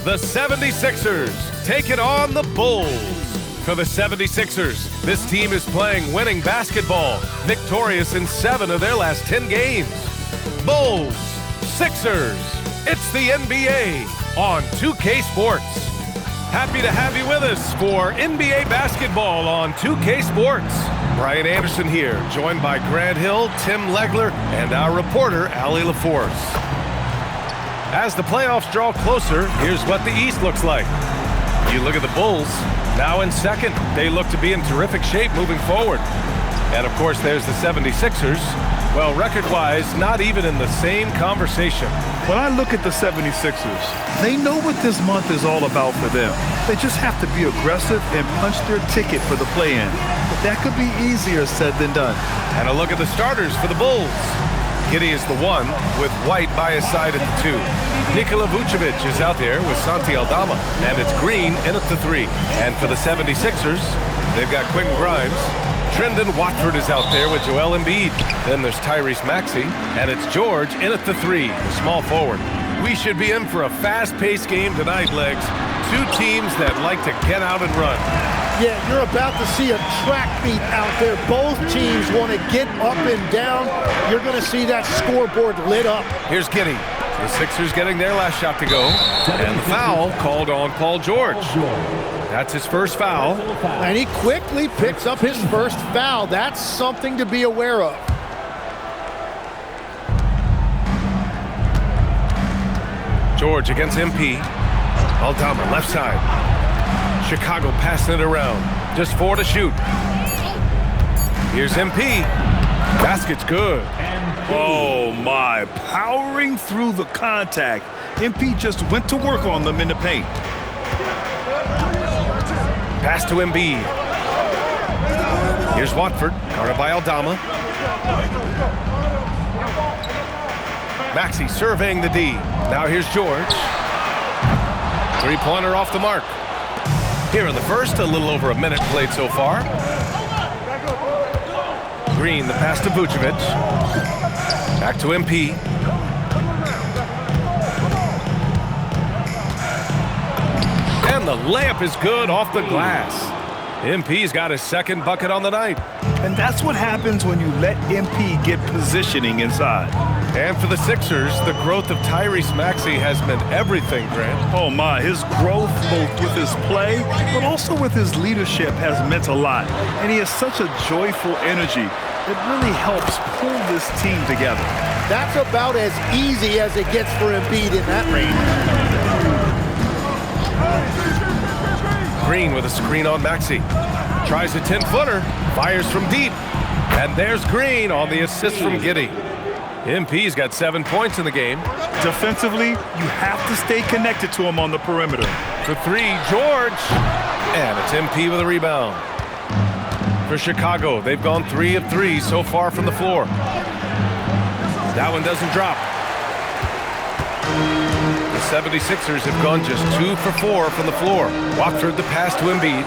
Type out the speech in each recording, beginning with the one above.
the 76ers take it on the Bulls. For the 76ers, this team is playing winning basketball, victorious in 7 of their last 10 games. Bulls, Sixers, it's the NBA on 2K Sports. Happy to have you with us for NBA basketball on 2K Sports. Brian Anderson here, joined by Grant Hill, Tim Legler, and our reporter, Allie LaForce. As the playoffs draw closer, here's what the East looks like. You look at the Bulls, now in second. They look to be in terrific shape moving forward. And of course, there's the 76ers. Well, record-wise, not even in the same conversation. When I look at the 76ers, they know what this month is all about for them. They just have to be aggressive and punch their ticket for the play-in. That could be easier said than done. And a look at the starters for the Bulls. Giddey is the 1, with White by his side at the 2. Nikola Vucevic is out there with Santi Aldama, and it's Green in at the 3. And for the 76ers, they've got Quentin Grimes. Trendon Watford is out there with Joel Embiid. Then there's Tyrese Maxey, and it's George in at the 3, the small forward. We should be in for a fast-paced game tonight, Legs. Two teams that like to get out and run. Yeah, you're about to see a track meet out there. Both teams want to get up and down. You're going to see that scoreboard lit up. Here's Giddey. The Sixers getting their last shot to go. And the foul called on Paul George. That's his first foul. And he quickly picks up his first foul. That's something to be aware of. George against MP. Aldama left side. Chicago passing it around. Just 4 to shoot. Here's MP. Basket's good. Oh my, powering through the contact. MP just went to work on them in the paint. Pass to Embiid. Here's Watford, guarded by Aldama. Maxey surveying the D. Now here's George. Three-pointer off the mark. Here in the first, a little over a minute played so far. Green, the pass to Vucevic. Back to MP. And the layup is good off the glass. MP's got his second bucket on the night. And that's what happens when you let MP get positioning inside. And for the Sixers, the growth of Tyrese Maxey has meant everything, Grant. Oh my, his growth both with his play, but also with his leadership has meant a lot. And he has such a joyful energy. It really helps pull this team together. That's about as easy as it gets for Embiid in that range. Green with a screen on Maxey. Tries a 10-footer, fires from deep. And there's Green on the assist from Giddey. MP's got 7 points in the game. Defensively, you have to stay connected to him on the perimeter. For 3, George. And it's MP with a rebound. For Chicago, they've gone 3 of 3 so far from the floor. That one doesn't drop. The 76ers have gone just 2 for 4 from the floor. Watford the pass to Embiid.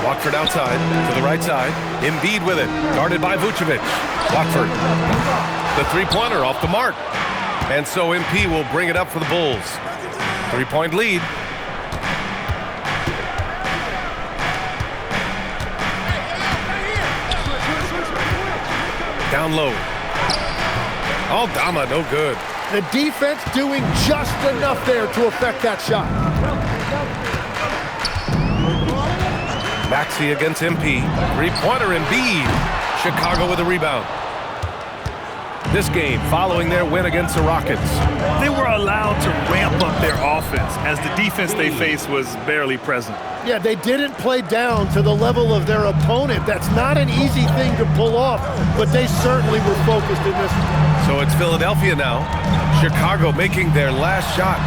Watford outside to the right side. Embiid with it, guarded by Vucevic. Watford, the three-pointer off the mark. And so MP will bring it up for the Bulls. 3-point lead. Down low. Aldama, no good. The defense doing just enough there to affect that shot. Maxey against MP. Three-pointer Embiid. Chicago with a rebound. This game following their win against the Rockets. They were allowed to ramp up their offense as the defense they faced was barely present. Yeah, they didn't play down to the level of their opponent. That's not an easy thing to pull off, but they certainly were focused in this. So it's Philadelphia now. Chicago making their last shot.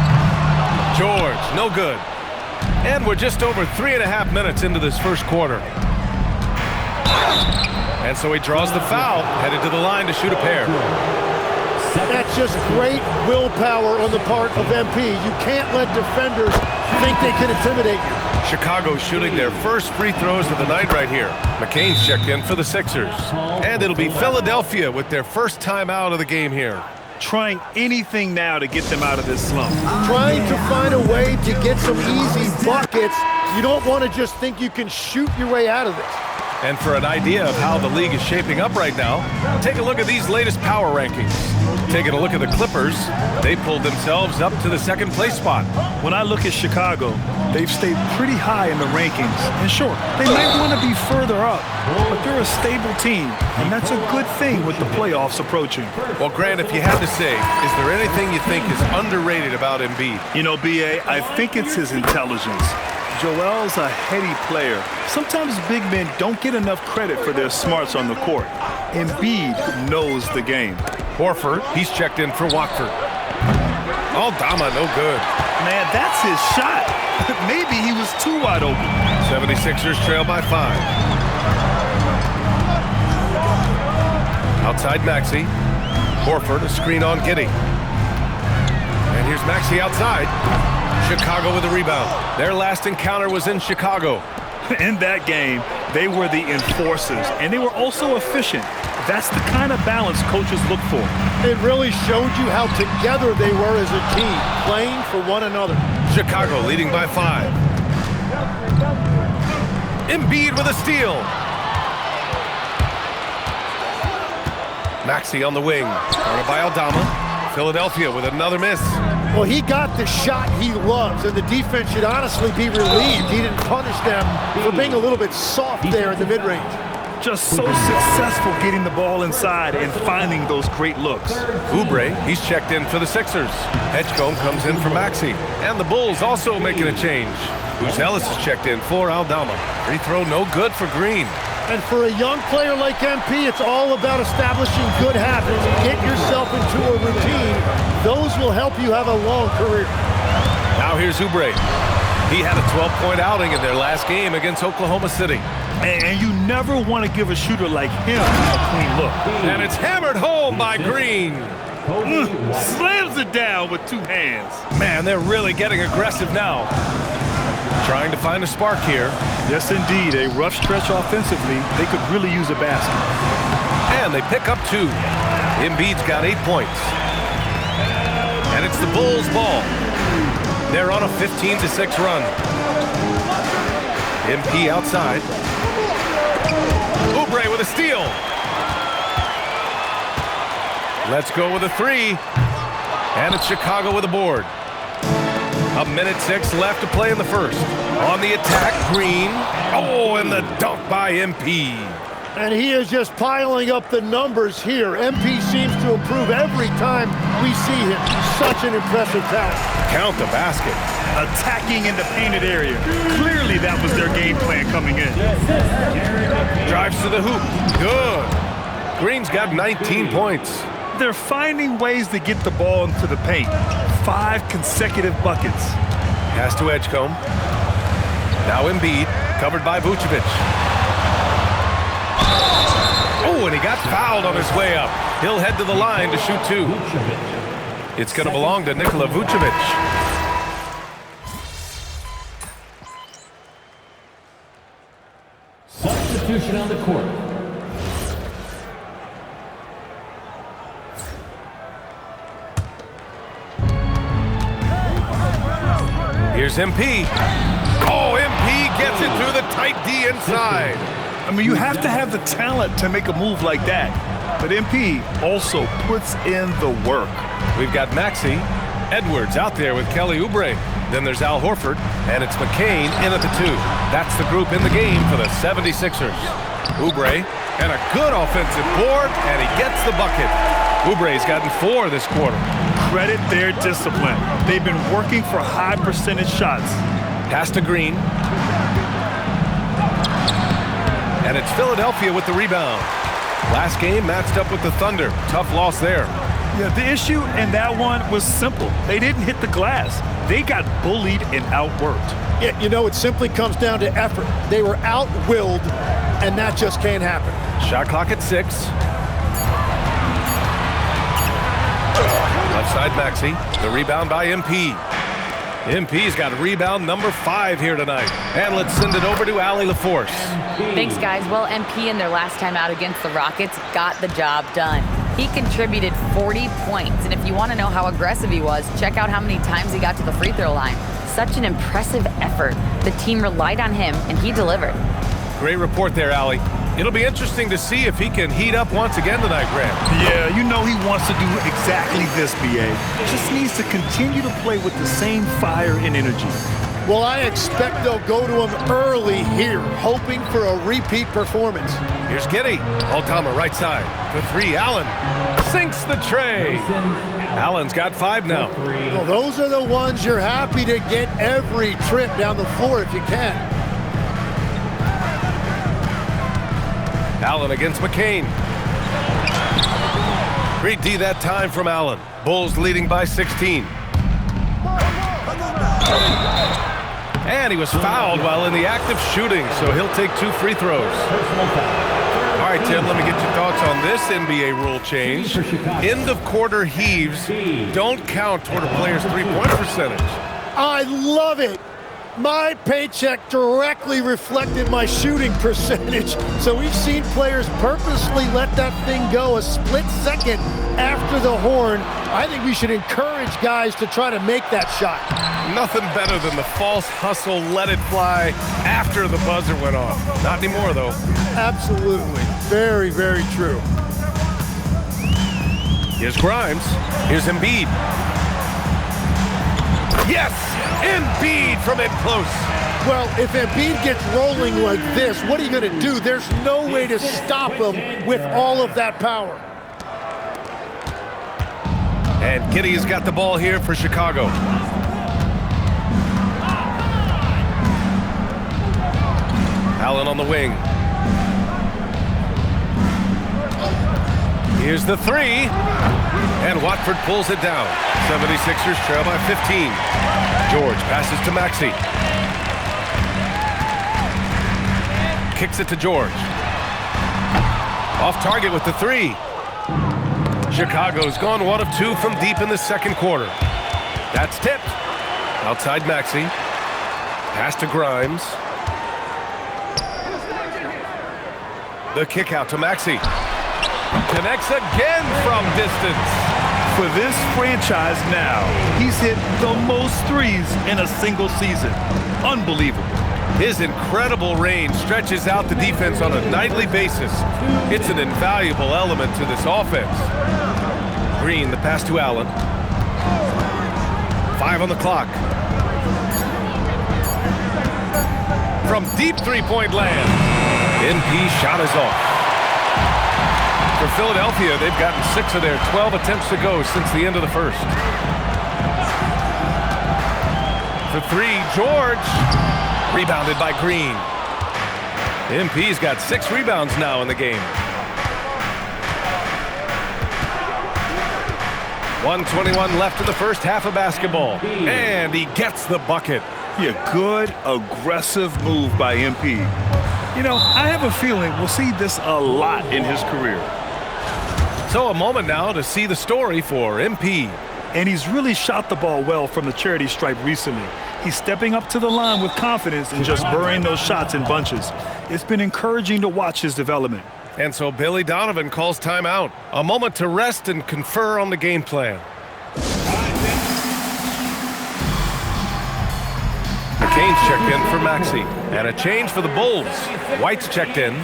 George, no good. And we're just over 3.5 minutes into this first quarter. And so he draws the foul, headed to the line to shoot a pair. That's just great willpower on the part of MP. You can't let defenders think they can intimidate you. Chicago shooting their first free throws of the night right here. McCain's checked in for the Sixers. And it'll be Philadelphia with their first time out of the game here. trying anything now to get them out of this slump. Trying to find a way to get some easy buckets. You don't want to just think you can shoot your way out of this. And for an idea of how the league is shaping up right now, take a look at these latest power rankings. Taking a look at the Clippers, they pulled themselves up to the second place spot. When I look at Chicago, they've stayed pretty high in the rankings. And sure, they might want to be further up, but they're a stable team, and that's a good thing with the playoffs approaching. Well, Grant, if you had to say, is there anything you think is underrated about Embiid? You know, B.A., I think it's his intelligence. Joel's a heady player. Sometimes big men don't get enough credit for their smarts on the court. Embiid knows the game. Horford, he's checked in for Watford. Aldama, no good. Man, that's his shot. Maybe he was too wide open. 76ers trail by 5. Outside Maxey. Horford, a screen on Giddey. And here's Maxey outside. Chicago with a rebound. Their last encounter was in Chicago. In that game, they were the enforcers, and they were also efficient. That's the kind of balance coaches look for. It really showed you how together they were as a team, playing for one another. Chicago leading by 5. Embiid with a steal. Maxey on the wing. Guarded by Aldama. Philadelphia with another miss. Well, he got the shot he loves, and the defense should honestly be relieved he didn't punish them for being a little bit soft there in the mid-range. Just so successful getting the ball inside and finding those great looks. Oubre, he's checked in for the Sixers. Edgecombe comes in for Maxey. And the Bulls also making a change. Ellis is checked in for Aldama. Free throw no good for Green. And for a young player like MP, it's all about establishing good habits. Get yourself into a routine. Those will help you have a long career. Now here's Oubre. He had a 12-point outing in their last game against Oklahoma City. And you never want to give a shooter like him a clean look. And it's hammered home by Green. Slams it down with 2 hands. Man, they're really getting aggressive now. Trying to find a spark here. Yes, indeed. A rough stretch offensively. They could really use a basket. And they pick up 2. Embiid's got 8 points. And it's the Bulls' ball. They're on a 15-6 run. MP outside. Oubre with a steal. Let's go with a 3. And it's Chicago with a board. 1:06 left to play in the first. On the attack, Green. Oh, and the dunk by MP. And he is just piling up the numbers here. MP seems to improve every time we see him. Such an impressive talent. Count the basket. Attacking in the painted area. Clearly that was their game plan coming in. Drives to the hoop. Good. Green's got 19 points. They're finding ways to get the ball into the paint. 5 consecutive buckets. Pass to Edgecombe. Now Embiid, covered by Vucevic. Oh, and he got fouled on his way up. He'll head to the line to shoot 2. It's going to belong to Nikola Vucevic. Substitution on the court. Here's MP. Oh, MP gets it through the tight D inside. I mean, you have to have the talent to make a move like that. But MP also puts in the work. We've got Maxey. Edwards out there with Kelly Oubre. Then there's Al Horford, and it's McCain in at the 2. That's the group in the game for the 76ers. Oubre, and a good offensive board, and he gets the bucket. Oubre's gotten 4 this quarter. Credit their discipline. They've been working for high percentage shots. Pass to Green. And it's Philadelphia with the rebound. Last game matched up with the Thunder. Tough loss there. Yeah, the issue in that one was simple. They didn't hit the glass. They got bullied and outworked. Yeah, you know, it simply comes down to effort. They were out-willed, and that just can't happen. Shot clock at 6. Left side Maxey. The rebound by MP. MP's got rebound number 5 here tonight. And let's send it over to Allie LaForce. Thanks, guys. Well, MP in their last time out against the Rockets got the job done. He contributed 40 points, and if you want to know how aggressive he was, check out how many times he got to the free throw line. Such an impressive effort. The team relied on him, and he delivered. Great report there, Allie. It'll be interesting to see if he can heat up once again tonight, Grant. Yeah, you know he wants to do exactly this, B.A. Just needs to continue to play with the same fire and energy. Well, I expect they'll go to him early here, hoping for a repeat performance. Here's Giddey. Aldama right side. For three, Allen sinks the tray. Allen's got 5 now. Well, those are the ones you're happy to get every trip down the floor if you can. Allen against McCain. Great D that time from Allen. Bulls leading by 16. And he was fouled while in the act of shooting, so he'll take 2 free throws. All right, Tim, let me get your thoughts on this NBA rule change. End of quarter heaves don't count toward a player's three-point percentage. I love it. My paycheck directly reflected my shooting percentage, so we've seen players purposely let that thing go a split second after the horn. I think we should encourage guys to try to make that shot. Nothing better than the false hustle, let it fly after the buzzer went off. Not anymore, though. Absolutely. Very, very true. Here's Grimes. Here's Embiid. Yes! Embiid from in close. Well, if Embiid gets rolling like this, what are you going to do? There's no way to stop him with all of that power. And Giddey has got the ball here for Chicago. Allen on the wing. Here's the 3. And Watford pulls it down. 76ers trail by 15. George passes to Maxey. Kicks it to George. Off target with the 3. Chicago's gone 1 of 2 from deep in the second quarter. That's tipped. Outside Maxey. Pass to Grimes. The kick out to Maxey. Connects again from distance. For this franchise now, he's hit the most threes in a single season. Unbelievable. His incredible range stretches out the defense on a nightly basis. It's an invaluable element to this offense. Green, the pass to Allen. 5 on the clock. From deep three-point land. NP shot is off. For Philadelphia, they've gotten 6 of their 12 attempts to go since the end of the first. For 3, George. Rebounded by Green. MP's got 6 rebounds now in the game. 1:21 left in the first half of basketball. And he gets the bucket. Yeah, good, aggressive move by MP. You know, I have a feeling we'll see this a lot in his career. So a moment now to see the story for MP. And he's really shot the ball well from the charity stripe recently. He's stepping up to the line with confidence and just burying those shots in bunches. It's been encouraging to watch his development. And so Billy Donovan calls timeout. A moment to rest and confer on the game plan. McCain's checked in for Maxey. And a change for the Bulls. White's checked in.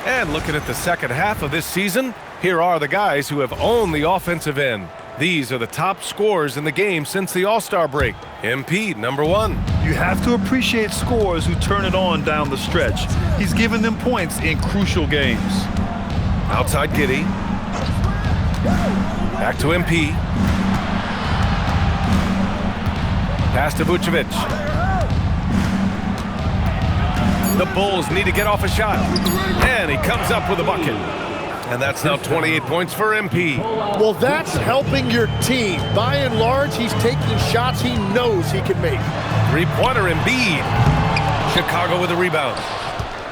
And looking at the second half of this season, here are the guys who have owned the offensive end. These are the top scorers in the game since the All-Star break. MP, number 1. You have to appreciate scorers who turn it on down the stretch. He's given them points in crucial games. Outside Giddey. Back to MP. Pass to Vucevic. The Bulls need to get off a shot. And he comes up with a bucket. And that's now 28 points for MP. Well, that's helping your team. By and large, he's taking shots he knows he can make. Three-pointer Embiid. Chicago with a rebound.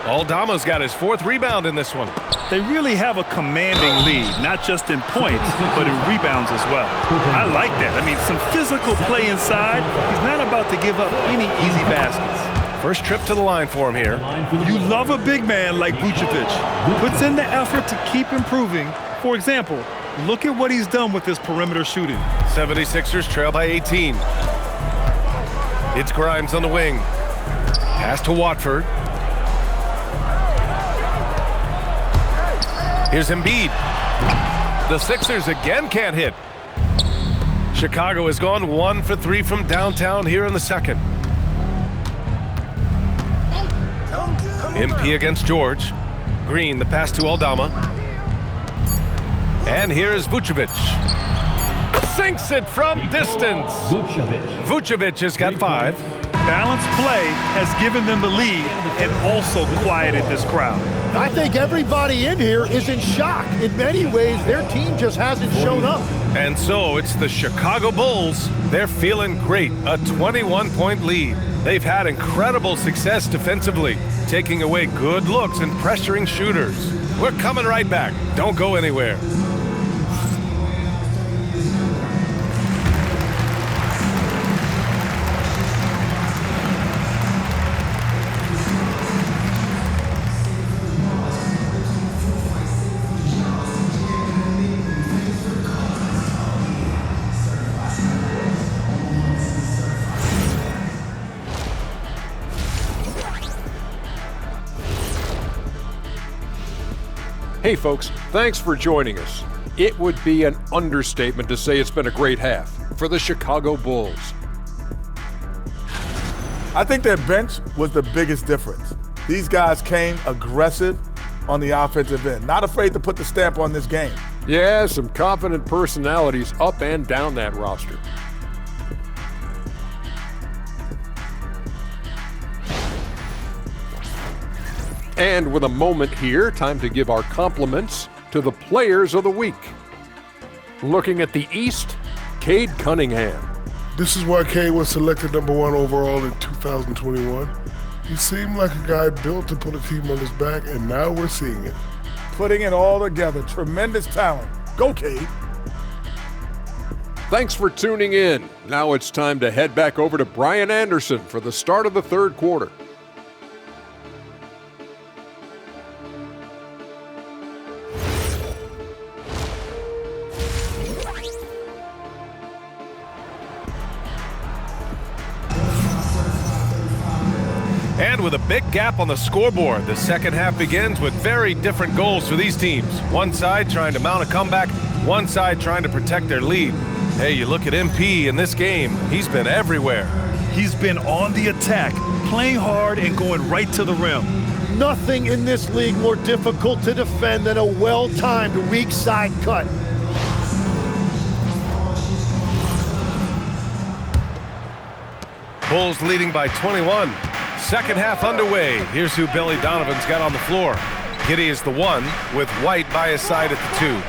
Aldama's got his 4th rebound in this one. They really have a commanding lead, not just in points, but in rebounds as well. I like that. I mean, some physical play inside. He's not about to give up any easy baskets. First trip to the line for him here. You love a big man like Vucevic. Puts in the effort to keep improving. For example, look at what he's done with his perimeter shooting. 76ers trail by 18. It's Grimes on the wing. Pass to Watford. Here's Embiid. The Sixers again can't hit. Chicago has gone 1 for 3 from downtown here in the second. MP against George. Green, the pass to Aldama. And here's Vucevic. Sinks it from distance. Vucevic has got 5. Balanced play has given them the lead and also quieted this crowd. I think everybody in here is in shock. In many ways, their team just hasn't shown up. And so it's the Chicago Bulls. They're feeling great. A 21-point lead. They've had incredible success defensively, taking away good looks and pressuring shooters. We're coming right back. Don't go anywhere. Hey folks, thanks for joining us. It would be an understatement to say it's been a great half for the Chicago Bulls. I think their bench was the biggest difference. These guys came aggressive on the offensive end, not afraid to put the stamp on this game. Yeah, some confident personalities up and down that roster. And with a moment here, time to give our compliments to the players of the week. Looking at the East, Cade Cunningham. This is why Cade was selected #1 overall in 2021. He seemed like a guy built to put a team on his back, and now we're seeing it. Putting it all together, tremendous talent. Go, Cade. Thanks for tuning in. Now it's time to head back over to Brian Anderson for the start of the third quarter. And with a big gap on the scoreboard, the second half begins with very different goals for these teams. One side trying to mount a comeback, one side trying to protect their lead. Hey, you look at MP in this game, he's been everywhere. He's been on the attack, playing hard and going right to the rim. Nothing in this league more difficult to defend than a well-timed weak side cut. Bulls leading by 21. Second half underway. Here's who Billy Donovan's got on the floor. Giddey is the 1, with White by his side at the 2.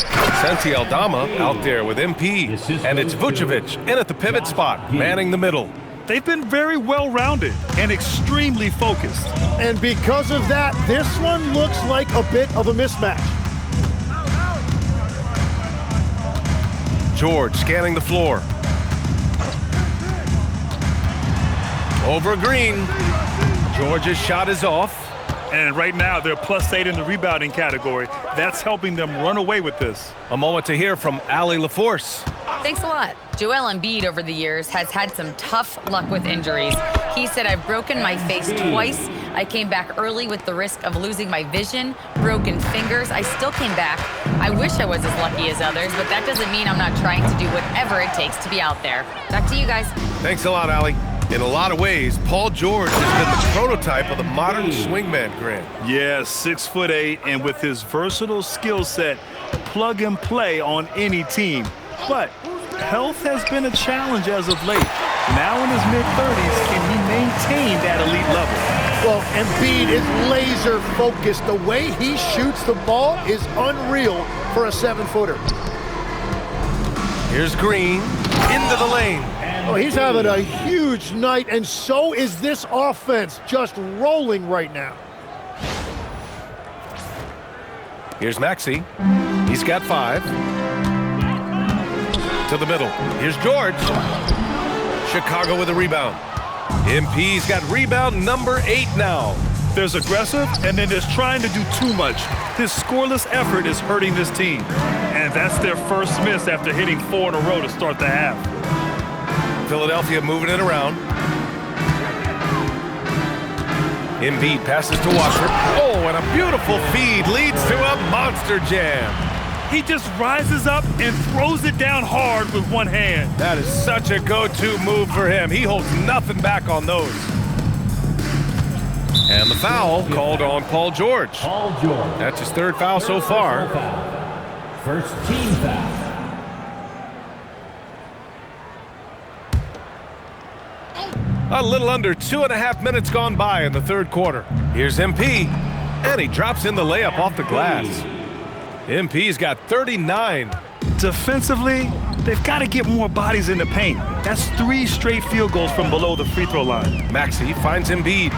Santi Aldama out there with MP. And it's Vucevic in at the pivot spot, manning the middle. They've been very well-rounded and extremely focused. And because of that, this one looks like a bit of a mismatch. George scanning the floor. Over Green. George's shot is off. And right now, they're +8 in the rebounding category. That's helping them run away with this. A moment to hear from Allie LaForce. Thanks a lot. Joel Embiid over the years has had some tough luck with injuries. He said, "I've broken my face twice. I came back early with the risk of losing my vision, broken fingers. I still came back. I wish I was as lucky as others, but that doesn't mean I'm not trying to do whatever it takes to be out there." Back to you guys. Thanks a lot, Allie. In a lot of ways, Paul George has been the prototype of the modern swingman, Grant. Yeah, 6'8", and with his versatile skill set, plug and play on any team. But health has been a challenge as of late. Now in his mid-30s, can he maintain that elite level? Well, Embiid is laser focused. The way he shoots the ball is unreal for a 7-footer. Here's Green into the lane. Oh, he's having a huge night, and so is this offense, just rolling right now. Here's Maxey. He's got 5. To the middle. Here's George. Chicago with a rebound. MP's got rebound number 8 now. There's aggressive, and then there's trying to do too much. His scoreless effort is hurting this team. And that's their first miss after hitting 4 in a row to start the half. Philadelphia moving it around. Embiid passes to Watford. Oh, and a beautiful feed leads to a monster jam. He just rises up and throws it down hard with one hand. That is such a go-to move for him. He holds nothing back on those. And the foul called on Paul George. Paul George. That's his third foul so far. First team foul. A little under 2.5 minutes gone by in the third quarter. Here's MP, and he drops in the layup off the glass. MP's got 39. Defensively, they've got to get more bodies in the paint. That's 3 straight field goals from below the free throw line. Maxey finds Embiid.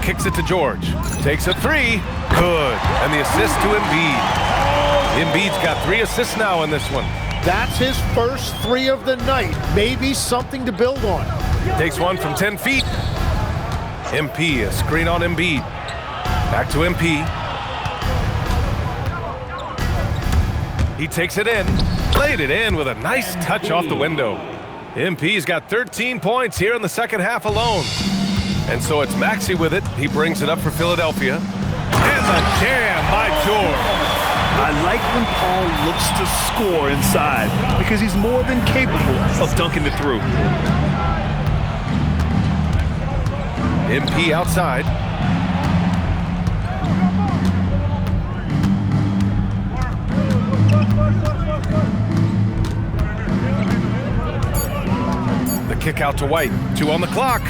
Kicks it to George. Takes a 3. Good. And the assist to Embiid. Embiid's got 3 assists now in this one. That's his first 3 of the night. Maybe something to build on. Takes one from 10 feet. MP, a screen on Embiid. Back to MP. He takes it in. Laid it in with a nice touch off the window. MP's got 13 points here in the second half alone. And so it's Maxey with it. He brings it up for Philadelphia. And the jam by George. I like when Paul looks to score inside because he's more than capable of dunking it through. MP outside. The kick out to White. 2 on the clock.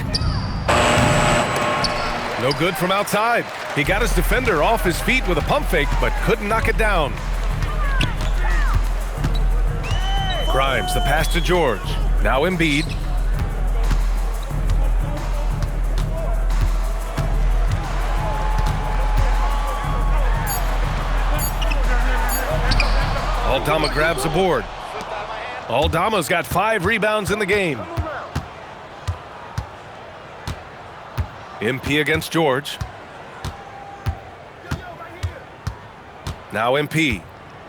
No good from outside. He got his defender off his feet with a pump fake, but couldn't knock it down. Grimes, the pass to George. Now Embiid. Aldama grabs the board. Aldama's got 5 rebounds in the game. MP against George. Now MP.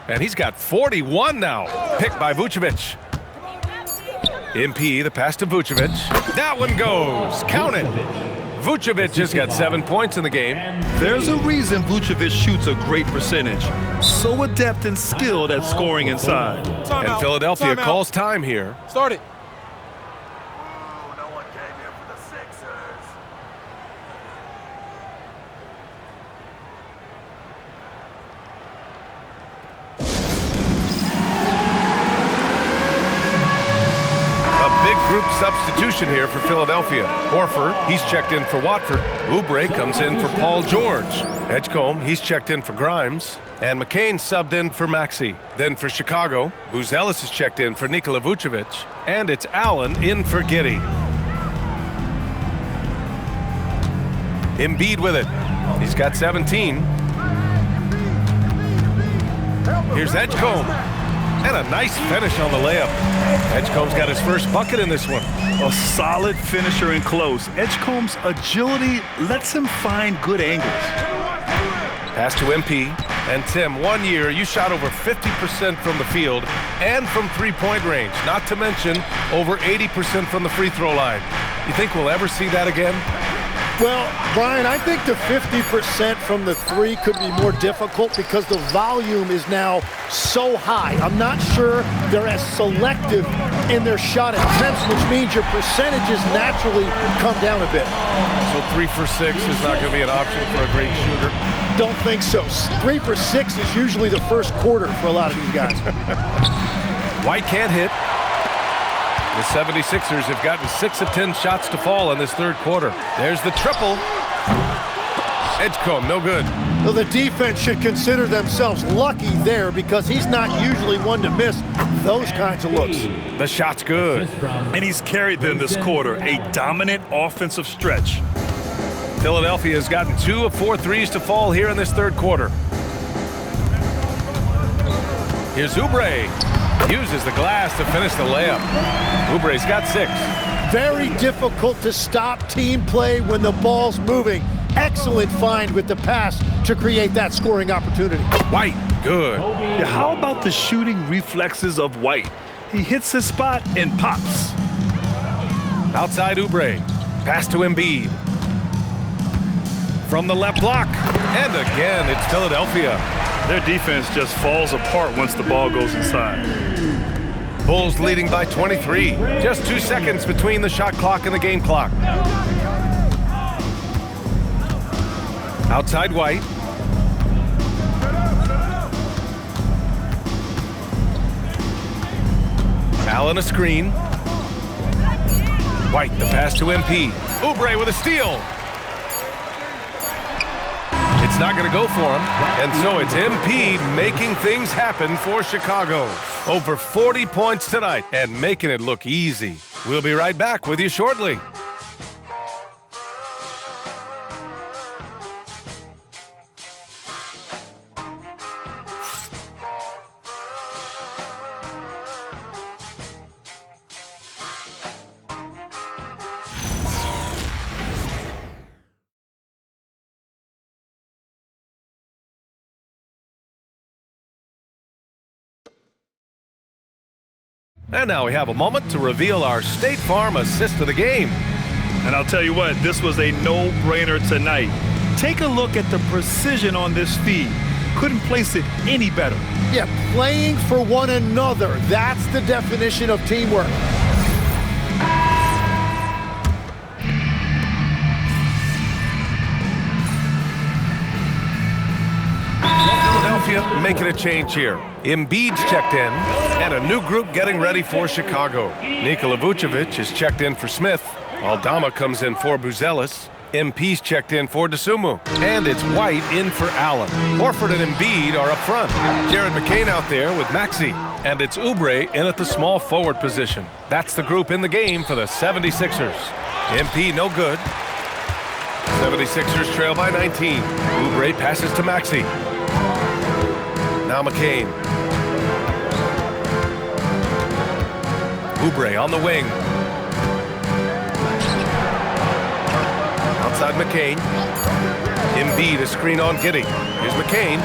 And he's got 41 now. Picked by Vucevic. MP, the pass to Vucevic. That one goes. Count it. Vucevic has got 7 points in the game. There's a reason Vucevic shoots a great percentage. So adept and skilled at scoring inside. And Philadelphia calls time here. Start it. Group substitution here for Philadelphia. Horford, he's checked in for Watford. Oubre comes in for Paul George. Edgecombe, he's checked in for Grimes. And McCain subbed in for Maxey. Then for Chicago, Buzelis is checked in for Nikola Vucevic. And it's Allen in for Giddey. Embiid with it. He's got 17. Here's Edgecombe. And a nice finish on the layup. Edgecombe's got his first bucket in this one. A solid finisher in close. Edgecombe's agility lets him find good angles. Pass to MP. And Tim, 1 year, you shot over 50% from the field and from three-point range. Not to mention over 80% from the free throw line. You think we'll ever see that again? Well, Brian, I think the 50% from the 3 could be more difficult because the volume is now so high. I'm not sure they're as selective in their shot attempts, which means your percentages naturally come down a bit. So 3 for 6 is not going to be an option for a great shooter? Don't think so. 3 for 6 is usually the first quarter for a lot of these guys. White can't hit. The 76ers have gotten 6 of 10 shots to fall in this third quarter. There's the triple. Edgecombe, no good. Well, the defense should consider themselves lucky there because he's not usually one to miss those kinds of looks. The shot's good. And he's carried them this quarter, a dominant offensive stretch. Philadelphia has gotten 2 of 4 threes to fall here in this third quarter. Here's Oubre. Uses the glass to finish the layup. Oubre's got 6. Very difficult to stop team play when the ball's moving. Excellent find with the pass to create that scoring opportunity. White, good. Yeah, how about the shooting reflexes of White? He hits his spot and pops. Outside Oubre. Pass to Embiid. From the left block. And again, it's Philadelphia. Their defense just falls apart once the ball goes inside. Bulls leading by 23. Just 2 seconds between the shot clock and the game clock. Outside White. Allen a screen. White, the pass to MP. Oubre with a steal. It's not going to go for him, and so it's MP making things happen for Chicago. Over 40 points tonight and making it look easy. We'll be right back with you shortly. And now we have a moment to reveal our State Farm assist of the game. And I'll tell you what, this was a no-brainer tonight. Take a look at the precision on this feed. Couldn't place it any better. Yeah, playing for one another. That's the definition of teamwork. Philadelphia making a change here. Embiid's checked in, and a new group getting ready for Chicago. Nikola Vucevic is checked in for Smith. Aldama comes in for Buzelis. MP's checked in for DeSumo. And it's White in for Allen. Horford and Embiid are up front. Jared McCain out there with Maxey. And it's Oubre in at the small forward position. That's the group in the game for the 76ers. MP no good. 76ers trail by 19. Oubre passes to Maxey. Now McCain. Oubre on the wing. Outside McCain. Embiid a screen on Giddey. Here's McCain.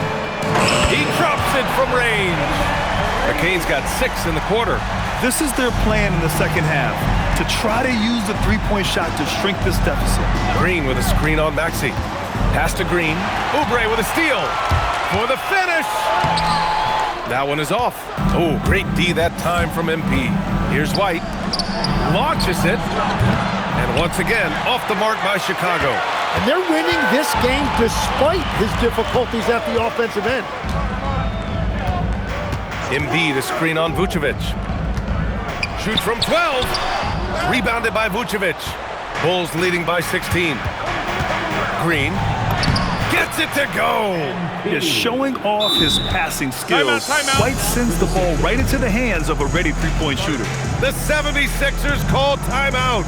He drops it from range. McCain's got 6 in the quarter. This is their plan in the second half, to try to use the three-point shot to shrink this deficit. Green with a screen on Maxey. Pass to Green. Oubre with a steal for the finish. That one is off. Oh, great D that time from MP. Here's White. Launches it. And once again, off the mark by Chicago. And they're winning this game despite his difficulties at the offensive end. Embiid a screen on Vucevic. Shoots from 12. Rebounded by Vucevic. Bulls leading by 16. Green gets it to go. Is showing off his passing skills. Timeout. White sends the ball right into the hands of a ready three-point shooter. The 76ers call timeout.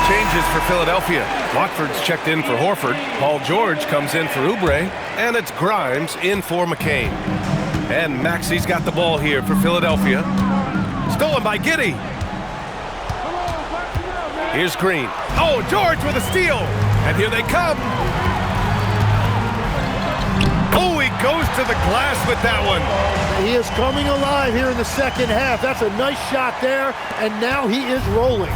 Changes for Philadelphia. Watford's checked in for Horford. Paul George comes in for Oubre. And it's Grimes in for McCain. And Maxey's got the ball here for Philadelphia. Stolen by Giddey. Here's Green. Oh, George with a steal. And here they come. Oh, he goes to the glass with that one. He is coming alive here in the second half. That's a nice shot there. And now he is rolling.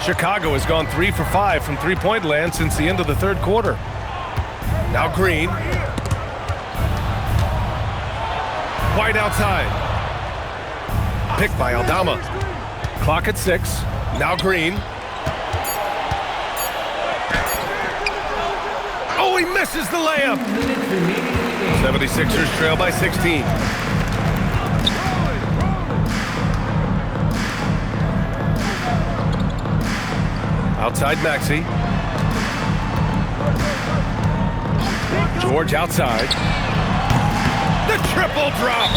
Chicago has gone 3 for 5 from three-point land since the end of the third quarter. Now Green. White outside. Picked by Aldama. Clock at 6. Now Green. Oh, he misses the layup. 76ers trail by 16. Outside Maxey. George outside. The triple drop.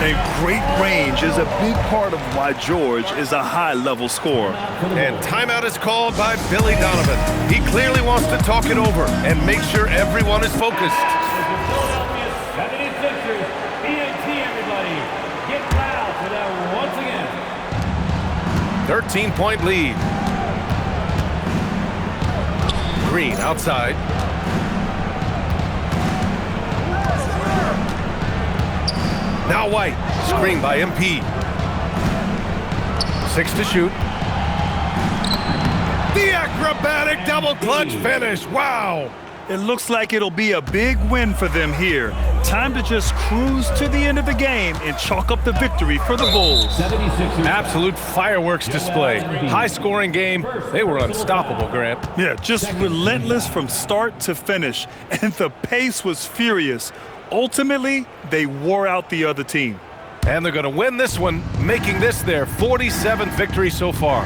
And great range is a big part of why George is a high-level scorer. And timeout is called by Billy Donovan. He clearly wants to talk it over and make sure everyone is focused. Philadelphia 76ers, ENT everybody. Get loud for them once again. 13-point lead. Green outside. Now White, screen by MP. 6 to shoot. The acrobatic double clutch finish, wow! It looks like it'll be a big win for them here. Time to just cruise to the end of the game and chalk up the victory for the Bulls. 76ers. Absolute fireworks display. High-scoring game. They were unstoppable, Grant. Yeah, just relentless from start to finish. And the pace was furious. Ultimately, they wore out the other team. And they're going to win this one, making this their 47th victory so far.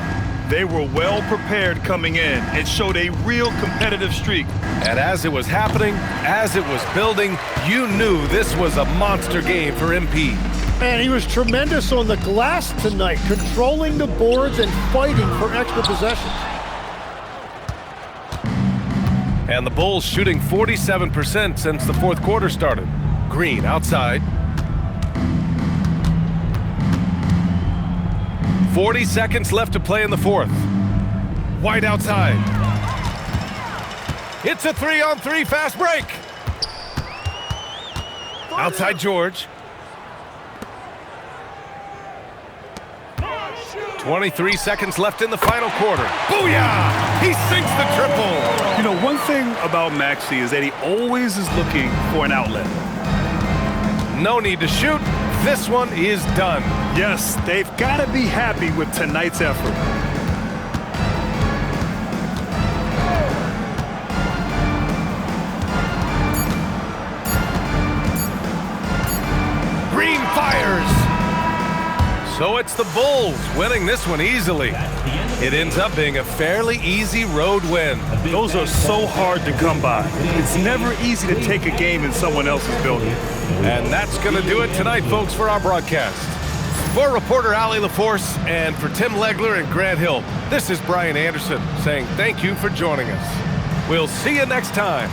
They were well prepared coming in and showed a real competitive streak. And as it was happening, as it was building, you knew this was a monster game for MP. And he was tremendous on the glass tonight, controlling the boards and fighting for extra possessions. And the Bulls shooting 47% since the fourth quarter started. Green outside. 40 seconds left to play in the fourth. White outside. It's a 3-on-3 fast break. Outside George. 23 seconds left in the final quarter. Booyah! He sinks the triple. You know, one thing about Maxey is that he always is looking for an outlet. No need to shoot. This one is done. Yes, they've got to be happy with tonight's effort. Green fires. So it's the Bulls winning this one easily. It ends up being a fairly easy road win. Those are so hard to come by. It's never easy to take a game in someone else's building. And that's going to do it tonight, folks, for our broadcast. For reporter Allie LaForce and for Tim Legler and Grant Hill, this is Brian Anderson saying thank you for joining us. We'll see you next time.